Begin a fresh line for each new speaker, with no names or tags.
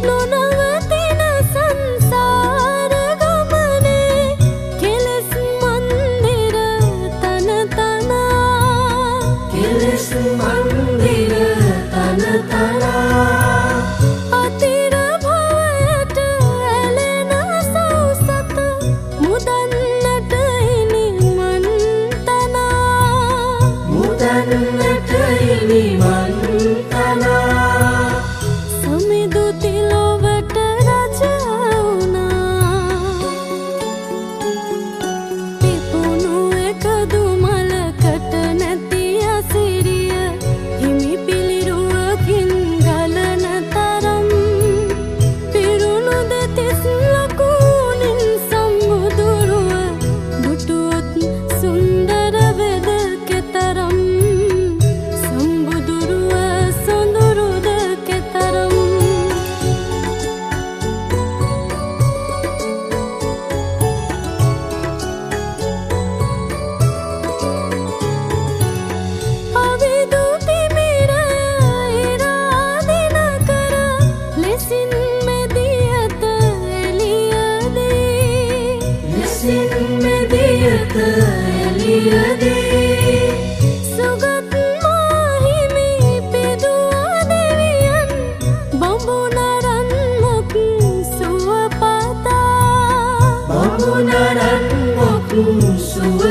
නොනවතින සංසාර ගමනේ කෙලෙස් මන්දිර තන තනා කෙලෙස් මන්දිර තන තනා අතිර භවයට ඇලෙන සෞසත මුදන්නට ඉනි මන් තනා මුදන්නට ඉනි මන් තනා සමිදු තිලොවට රජ වුණා පිපුණු එකදු මලකට නැති අසිරිය හිමි පිළිරුවකින් ගලන තරම් පිරුණු දෙතිස් ලකුණින් සම්මුදුරුව දුටුවොත් සුන්දර වෙද කෙතරම් සම්බුදුරුව සොඳුරුද කෙතරම් අවිදු තිමිරය ඉරාදින කර ලෙසින් මෙදියත එළියදී ලෙසින් මෙදියත එළියදී සුගත් මාහිමි පිදුවා දෙවියන් බඹුනරන් මොක් සුවපතා බඹුනරන් මොක් සුව